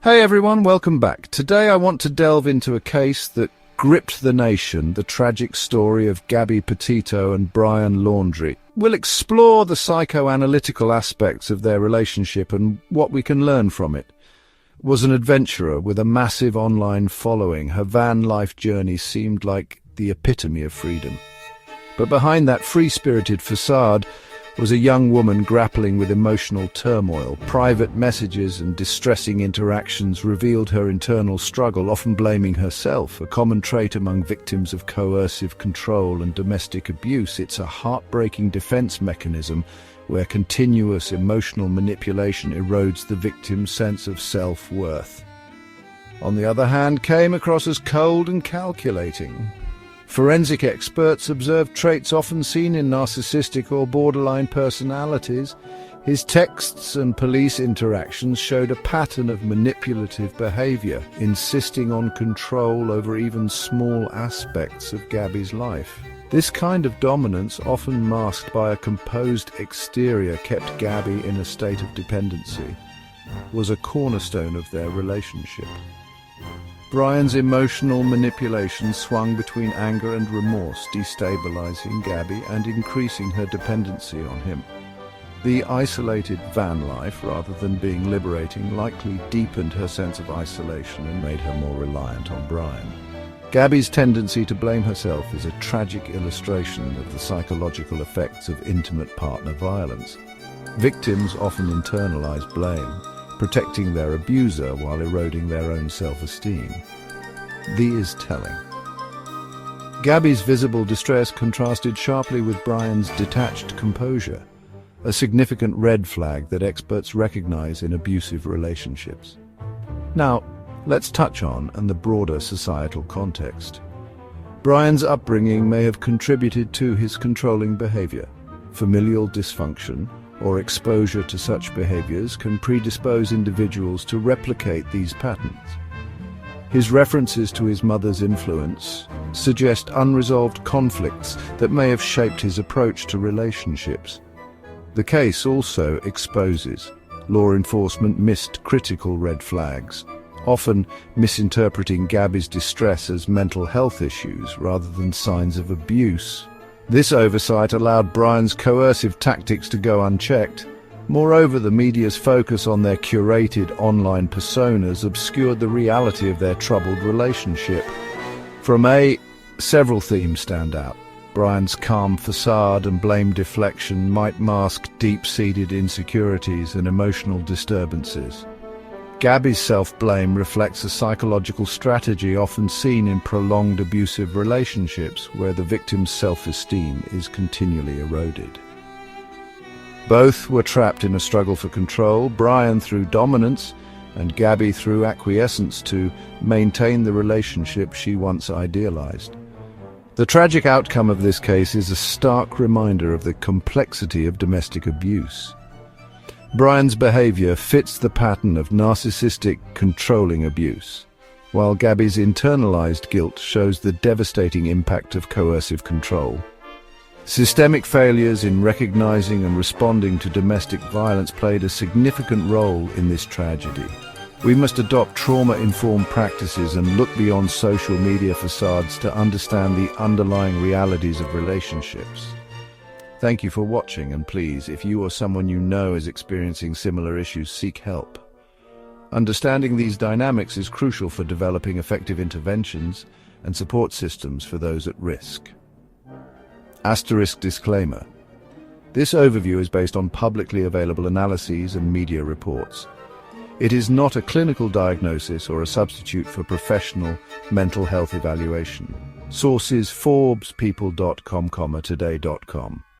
Hey everyone, welcome back. Today I want to delve into a case that gripped the nation, the tragic story of Gabby Petito and Brian Laundrie. We'll explore the psychoanalytical aspects of their relationship and what we can learn from it. Was an adventurer with a massive online following. Her van life journey seemed like the epitome of freedom. But behind that free-spirited facade was a young woman grappling with emotional turmoil. Private messages and distressing interactions revealed her internal struggle, often blaming herself, a common trait among victims of coercive control and domestic abuse. It's a heartbreaking defense mechanism where continuous emotional manipulation erodes the victim's sense of self-worth. On the other hand, came across as cold and calculating. Forensic experts observed traits often seen in narcissistic or borderline personalities. His texts and police interactions showed a pattern of manipulative behavior, insisting on control over even small aspects of Gabby's life. This kind of dominance, often masked by a composed exterior, kept Gabby in a state of dependency, was a cornerstone of their relationship. Brian's emotional manipulation swung between anger and remorse, destabilizing Gabby and increasing her dependency on him. The isolated van life, rather than being liberating, likely deepened her sense of isolation and made her more reliant on Brian. Gabby's tendency to blame herself is a tragic illustration of the psychological effects of intimate partner violence. Victims often internalize blame, protecting their abuser while eroding their own self-esteem. Is telling. Gabby's visible distress contrasted sharply with Brian's detached composure, a significant red flag that experts recognize in abusive relationships. Now, let's touch on the broader societal context. Brian's upbringing may have contributed to his controlling behavior. Familial dysfunction or exposure to such behaviors can predispose individuals to replicate these patterns. His references to his mother's influence suggest unresolved conflicts that may have shaped his approach to relationships. The case also exposes law enforcement missed critical red flags, often misinterpreting Gabby's distress as mental health issues rather than signs of abuse. This oversight allowed Brian's coercive tactics to go unchecked. Moreover, the media's focus on their curated online personas obscured the reality of their troubled relationship. Several themes stand out. Brian's calm facade and blame deflection might mask deep-seated insecurities and emotional disturbances. Gabby's self-blame reflects a psychological strategy often seen in prolonged abusive relationships where the victim's self-esteem is continually eroded. Both were trapped in a struggle for control, Brian through dominance and Gabby through acquiescence to maintain the relationship she once idealized. The tragic outcome of this case is a stark reminder of the complexity of domestic abuse. Brian's behavior fits the pattern of narcissistic, controlling abuse, while Gabby's internalized guilt shows the devastating impact of coercive control. Systemic failures in recognizing and responding to domestic violence played a significant role in this tragedy. We must adopt trauma-informed practices and look beyond social media facades to understand the underlying realities of relationships. Thank you for watching, and please, if you or someone you know is experiencing similar issues, seek help. Understanding these dynamics is crucial for developing effective interventions and support systems for those at risk. Asterisk disclaimer. This overview is based on publicly available analyses and media reports. It is not a clinical diagnosis or a substitute for professional mental health evaluation. Sources: Forbes, People.com, Today.com.